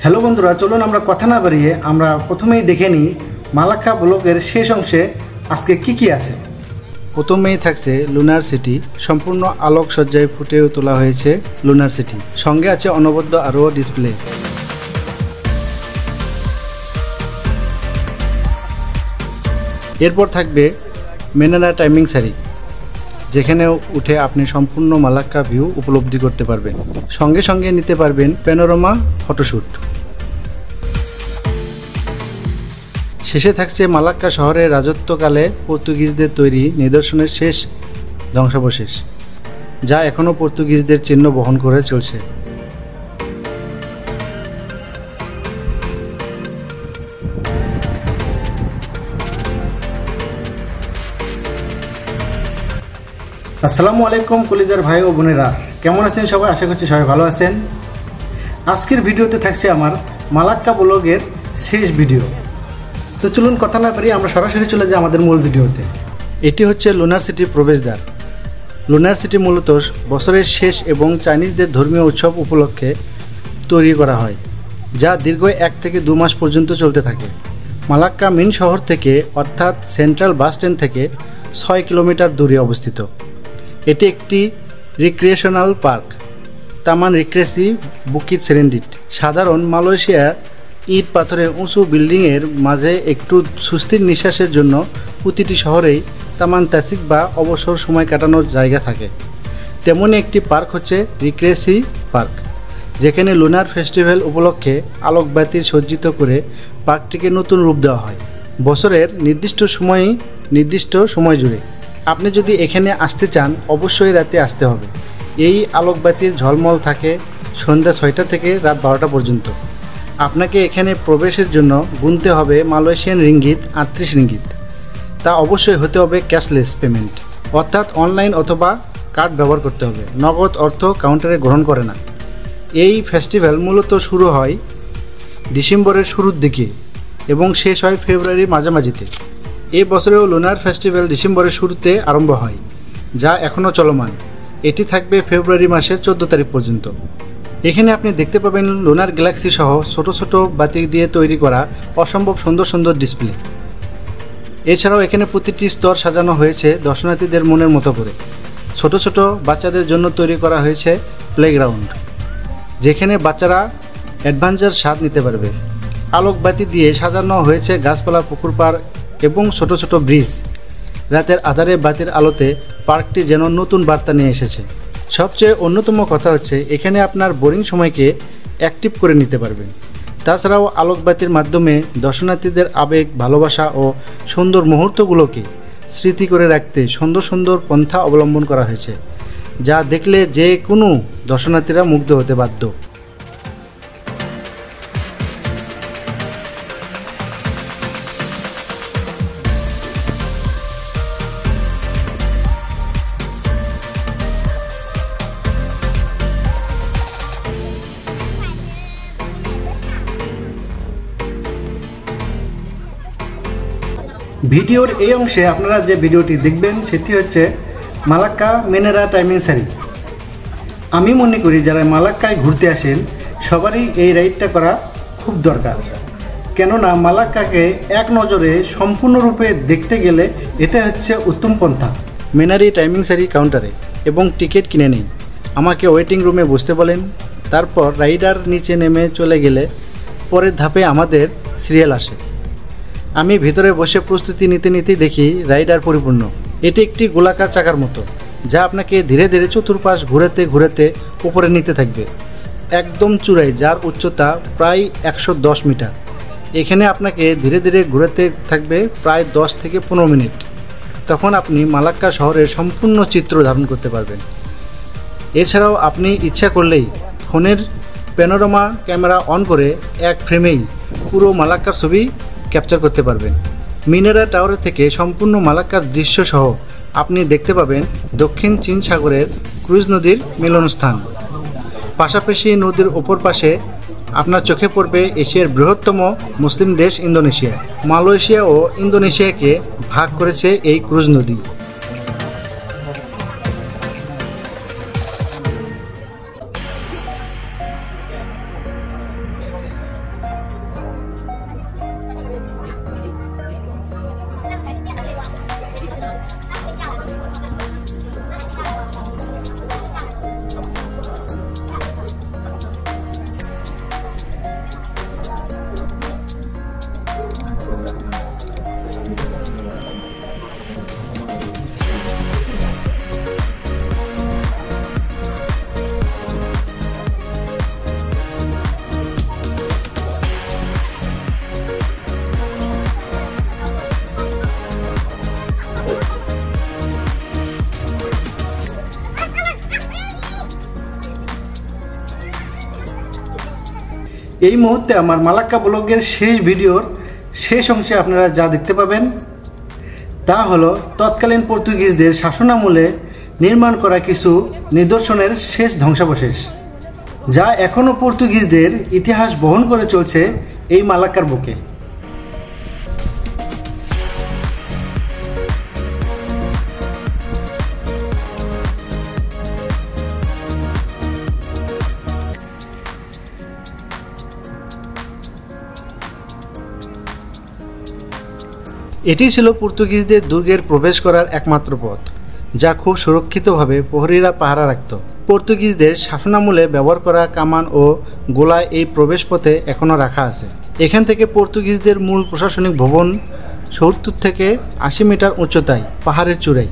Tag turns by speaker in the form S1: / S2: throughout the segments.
S1: Hello বন্ধুরা, চলুন আমরা কথা না বাড়িয়ে আমরা প্রথমেই দেখে নিই মালাক্কা ব্লকের শেষ অংশে আজকে কি আছে। প্রথমেই থাকছে লুনার সিটি। সম্পূর্ণ আলোকসজ্জায় ফুটে তোলা হয়েছে লুনার সিটি। সঙ্গে আছে অনবদ্য আরও ডিসপ্লে। এরপর থাকবে মেনারা টাইমিং সারি, যেখানে উঠে আপনি সম্পূর্ণ মালাক্কা ভিউ উপলব্ধি করতে পারবেন। সঙ্গে সঙ্গে নিতে পারবেন প্যানোরামা ফটোশ্যুট। শেষে থাকছে মালাক্কা শহরের রাজত্বকালে পর্তুগিজদের তৈরি নিদর্শনের শেষ ধ্বংসাবশেষ, যা এখনও পর্তুগিজদের চিহ্ন বহন করে চলছে। আসসালামু আলাইকুম কলিজার ভাই ও বোনেরা, কেমন আছেন সবাই? আশা করছি সবাই ভালো আছেন। আজকের ভিডিওতে থাকছে আমার মালাক্কা ব্লগের শেষ ভিডিও। তো চলুন কথা না পারি আমরা সরাসরি চলে যাই আমাদের মূল ভিডিওতে। এটি হচ্ছে লুনার সিটির প্রবেশদ্বার। লুনার সিটি মূলত বছরের শেষ এবং চাইনিজদের ধর্মীয় উৎসব উপলক্ষে তৈরি করা হয়, যা দীর্ঘ 1 থেকে 2 মাস পর্যন্ত চলতে থাকে। মালাক্কা মেইন শহর থেকে অর্থাৎ সেন্ট্রাল বাস স্ট্যান্ড থেকে 6 কিলোমিটার দূরে অবস্থিত। এটি একটি রিক্রিয়েশনাল পার্ক, তামান রিক্রেসি বুকিট সেরেন্ডিট। সাধারণ মালয়েশিয়ার ইট পাথরের উঁচু বিল্ডিংয়ের মাঝে একটু সুস্থির নিঃশ্বাসের জন্য প্রতিটি শহরেই তামান তাসিক বা অবসর সময় কাটানোর জায়গা থাকে। তেমনই একটি পার্ক হচ্ছে রিক্রেসি পার্ক, যেখানে লুনার ফেস্টিভ্যাল উপলক্ষে আলোকবাতির সজ্জিত করে পার্কটিকে নতুন রূপ দেওয়া হয় বছরের নির্দিষ্ট সময় জুড়ে। আপনি যদি এখানে আসতে চান অবশ্যই রাতে আসতে হবে। এই আলোকবাতির ঝলমল থাকে সন্ধ্যা 6টা থেকে রাত 12টা পর্যন্ত। আপনাকে এখানে প্রবেশের জন্য গুনতে হবে মালয়েশিয়ান রিঙ্গিত 38 রিঙ্গিত। তা অবশ্যই হতে হবে ক্যাশলেস পেমেন্ট, অর্থাৎ অনলাইন অথবা কার্ড ব্যবহার করতে হবে। নগদ অর্থ কাউন্টারে গ্রহণ করে না। এই ফেস্টিভ্যাল মূলত শুরু হয় ডিসেম্বরের শুরুর দিকে এবং শেষ হয় ফেব্রুয়ারির মাঝামাঝিতে। এই বছরেও লুনার ফেস্টিভ্যাল ডিসেম্বরের শুরুতে আরম্ভ হয়, যা এখনও চলমান। এটি থাকবে ফেব্রুয়ারি মাসের 14 তারিখ পর্যন্ত। এখানে আপনি দেখতে পাবেন লুনার গ্যালাক্সি সহ ছোট ছোট বাতি দিয়ে তৈরি করা অসম্ভব সুন্দর সুন্দর ডিসপ্লে। এছাড়াও এখানে প্রতিটি স্তর সাজানো হয়েছে দর্শনার্থীদের মনের মতো করে। ছোট ছোট বাচ্চাদের জন্য তৈরি করা হয়েছে প্লেগ্রাউন্ড, যেখানে বাচ্চারা অ্যাডভেঞ্চার স্বাদ নিতে পারবে। আলোকবাতি দিয়ে সাজানো হয়েছে গাছপালা, পুকুর পাড় এবং ছোট ছোট ব্রিজ। রাতের আধারে বাতির আলোতে পার্কটি যেন নতুন বার্তা নিয়ে এসেছে। সবচেয়ে অন্যতম কথা হচ্ছে এখানে আপনার বোরিং সময়কে অ্যাক্টিভ করে নিতে পারবেন। তাছাড়াও আলোকবাতির মাধ্যমে দর্শনার্থীদের আবেগ, ভালোবাসা ও সুন্দর মুহূর্তগুলোকে স্মৃতি করে রাখতে সুন্দর সুন্দর পন্থা অবলম্বন করা হয়েছে, যা দেখলে যে কোনো দর্শনার্থীরা মুগ্ধ হতে বাধ্য। ভিডিওর এই অংশে আপনারা যে ভিডিওটি দেখবেন সেটি হচ্ছে মালাক্কা মেনারা টাইমিং সারি। আমি মনে করি যারা মালাক্কায় ঘুরতে আসেন সবারই এই রাইডটা করা খুব দরকার, কেননা মালাক্কাকে এক নজরে সম্পূর্ণরূপে দেখতে গেলে এটা হচ্ছে উত্তম পন্থা। মেনারি টাইমিং সারি কাউন্টারে এবং টিকিট কিনে নেই। আমাকে ওয়েটিং রুমে বসতে বলেন। তারপর রাইডার নিচে নেমে চলে গেলে পরের ধাপে আমাদের সিরিয়াল আসে। আমি ভিতরে বসে প্রস্তুতি নিতেই দেখি রাইডার পরিপূর্ণ। এটি একটি গোলাকার চাকার মতো, যা আপনাকে ধীরে ধীরে চতুর্পাশ ঘুরাতে উপরে নিতে থাকবে, একদম চূড়ায়, যার উচ্চতা প্রায় 110 মিটার। এখানে আপনাকে ধীরে ধীরে ঘুরাতে থাকবে প্রায় 10 থেকে 15 মিনিট। তখন আপনি মালাক্কা শহরের সম্পূর্ণ চিত্র ধারণ করতে পারবেন। এছাড়াও আপনি ইচ্ছা করলেই ফোনের প্যানোরামা ক্যামেরা অন করে এক ফ্রেমেই পুরো মালাক্কার ছবি ক্যাপচার করতে পারবেন। মিনারা টাওয়ার থেকে সম্পূর্ণ মালাক্কার দৃশ্য সহ আপনি দেখতে পাবেন দক্ষিণ চীন সাগরের ক্রুজ নদীর মিলনস্থান। পাশাপাশি নদীর ওপর পাশে আপনার চোখে পড়বে এশিয়ার বৃহত্তম মুসলিম দেশ ইন্দোনেশিয়া। মালয়েশিয়া ও ইন্দোনেশিয়াকে ভাগ করেছে এই ক্রুজ নদী। এই মুহূর্তে আমার মালাক্কা ব্লগের শেষ ভিডিওর শেষ অংশে আপনারা যা দেখতে পাবেন তা হলো তৎকালীন পর্তুগিজদের শাসনামলে নির্মাণ করা কিছু নিদর্শনের শেষ ধ্বংসাবশেষ, যা এখনও পর্তুগিজদের ইতিহাস বহন করে চলছে এই মালাক্কার বুকে। এটি ছিল পর্তুগিজদের দুর্গের প্রবেশ করার একমাত্র পথ, যা খুব সুরক্ষিতভাবে প্রহরীরা পাহারা রাখত। পর্তুগিজদের শাসনামলে ব্যবহার করা কামান ও গোলা এই প্রবেশ পথে এখনও রাখা আছে। এখান থেকে পর্তুগিজদের মূল প্রশাসনিক ভবন ৭০ থেকে ৮০ মিটার উচ্চতায় পাহাড়ের চূড়ায়।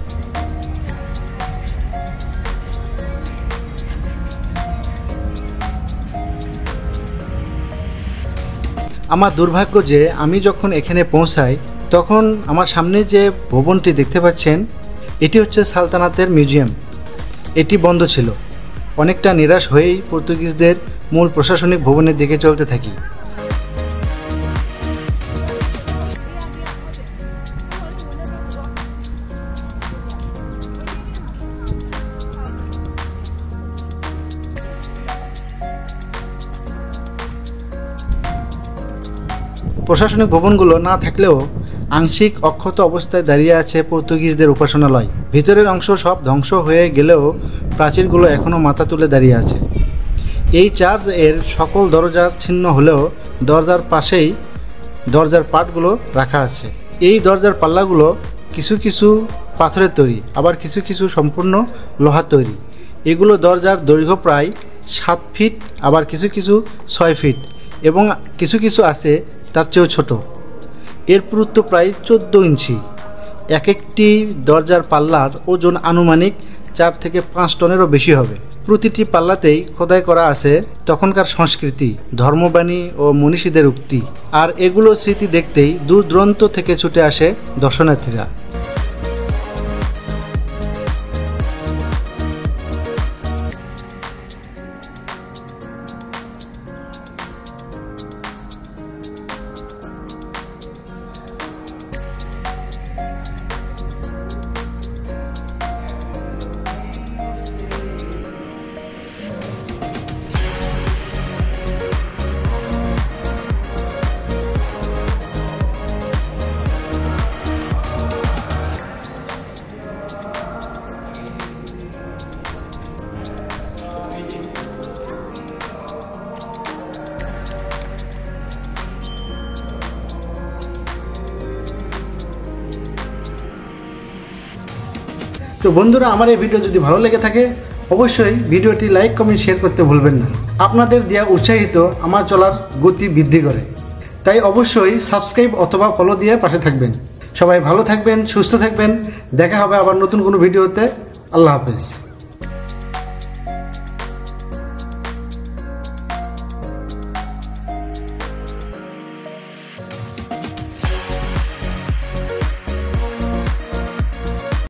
S1: আমার দুর্ভাগ্য যে আমি যখন এখানে পৌঁছাই তখন আমার সামনে যে ভবনটি দেখতে পাচ্ছেন এটি হচ্ছে সালতানাতের মিউজিয়াম। এটি বন্ধ ছিল। অনেকটা নিরাশ হয়েই পর্তুগিজদের মূল প্রশাসনিক ভবনের দিকে চলতে থাকি। প্রশাসনিক ভবনগুলো না থাকলেও আংশিক অক্ষত অবস্থায় দাঁড়িয়ে আছে পর্তুগিজদের উপাসনালয়। ভিতরের অংশ সব ধ্বংস হয়ে গেলেও প্রাচীরগুলো এখনও মাথা তুলে দাঁড়িয়ে আছে। এই চার্চ এর সকল দরজা ছিন্ন হলেও দরজার পাশেই দরজার পাটগুলো রাখা আছে। এই দরজার পাল্লাগুলো কিছু কিছু পাথরের তৈরি, আবার কিছু কিছু সম্পূর্ণ লোহার তৈরি। এগুলো দরজার দৈর্ঘ্য প্রায় ৭ ফিট, আবার কিছু কিছু ৬ ফিট এবং কিছু কিছু আছে তার চেয়েও ছোট। এর পুরুত্ব প্রায় ১৪ ইঞ্চি। এক একটি দরজার পাল্লার ওজন আনুমানিক ৪ থেকে ৫ টনেরও বেশি হবে। প্রতিটি পাল্লাতেই খোদাই করা আছে তখনকার সংস্কৃতি, ধর্মবাণী ও মনীষীদের উক্তি। আর এগুলো স্মৃতি দেখতেই দূর দূরান্ত থেকে ছুটে আসে দর্শনার্থীরা। তো বন্ধুরা, আমার এই ভিডিও যদি ভালো লেগে থাকে অবশ্যই ভিডিওটি লাইক, কমেন্ট, শেয়ার করতে ভুলবেন না। আপনাদের দেওয়া উৎসাহিত আমার চলার গতি বৃদ্ধি করে, তাই অবশ্যই সাবস্ক্রাইব অথবা ফলো দিয়ে পাশে থাকবেন। সবাই ভালো থাকবেন, সুস্থ থাকবেন। দেখা হবে আবার নতুন কোনো ভিডিওতে। আল্লাহ হাফেজ।